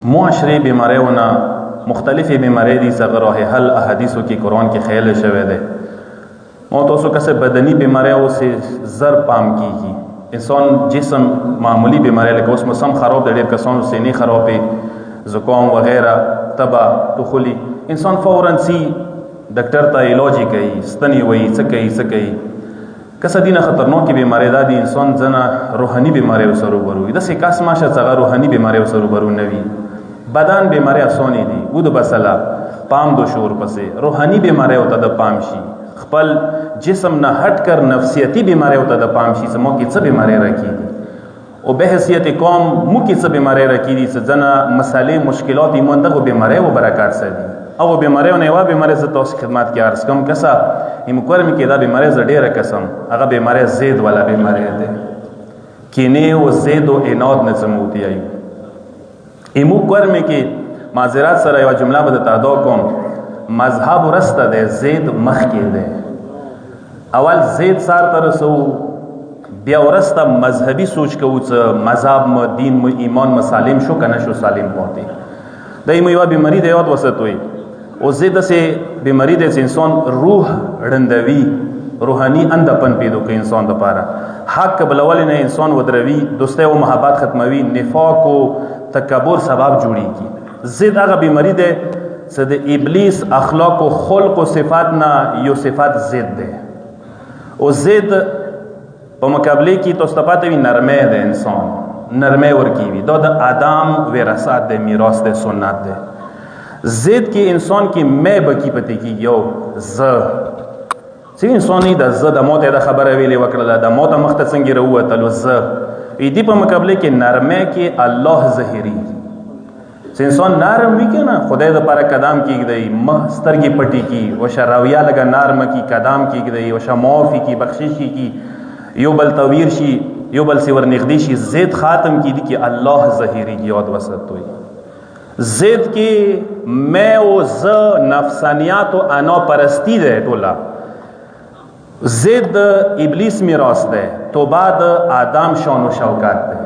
معاشري بیماریونه مختلفې بیماری دي څنګه راه حل احادیثو کې قرآن کې خیال شوی دی او تاسو کسه بدني بیماری او سه زر پام کیږي انسان جسم معمولی بیماری لکه اوس موسم خراب دی ډېر کسانو سینې خرابې زکام وغیرہ تبا ټخولي انسان فورا سي ډاکټر ته علاج کوي ستنی وایي څه کوي کسه دینه خطرناک بیماری دا دي انسان ځنه روحاني بیماری سره وروي د سې کاس ماشه څنګه روحاني بیماری سره ورو نوي بدن بیماری اسونی دي ود بسلا پام دو شور پسې روحاني بیماری او ته د پام شي خپل جسم نه هټ کر نفسیتی بیماری او ته د پام شي سمو کې څه بیماری راکې او به حیثیت قوم مو کې څه بیماری راکې دي څه مسالې مشکلات ایمان دغه بیماری او برکات سره دي او بیماری نه وا بیماری ز تاسو خدمت کې عرض کوم کسا یم کورم کې دا بیماری ز ډیره قسم هغه بیماری زید والا بیماری ده کینه او زید او اناد نه سموتی ای ایمو کورم کې معذرت سره یو جمله به تعدا کوم مذهب ورسته ده زید مخ کې ده اول زید سار ترسو بیا ورسته مذهبي سوچ کوو څه مذهب م دین م ایمان م سالم شو کنه شو سالم پاتې دایمه یو بیماری ده یاد وساتوي او زید سے بیماری ده انسان روح رندوي روحانی اندپن پیدا کوي انسان د پاره حق بلول نه انسان ودروي دوستي او محبت ختموي نفاق او تکبر سبب جوړيږي زید هغه بیماری ده چې د ابلیس اخلاق او خلق او صفات نه یو صفات زید ده او زید په مقابله کې توستپاته وی نرمه ده انسان نرمه ورکی دا د آدم وراثت ده میراث ده سنت ده زید کې انسان کې مې بکی پته کې یو ز چې انساني د ز د موت د خبره ویلې وکړه د موت مخته څنګه وروته ز دې په مقابله کې نرمه کې الله ظاهري چې انسان نرم وي کنه خدای د پر قدم کېږي مه سترګې پټي کی او شراویا لګا نرم کی قدم کېږي او شمافي کی بخشش کی یو بل تویر شي یو بل سی ورنغدي شي زید خاتم کی دي کې الله ظاهري یاد وساتوي زید کې میں او ز نفسانیات او انا پرستی ده ټولا زید ابلیس میراث ده توبه د آدم شان و شوکت ده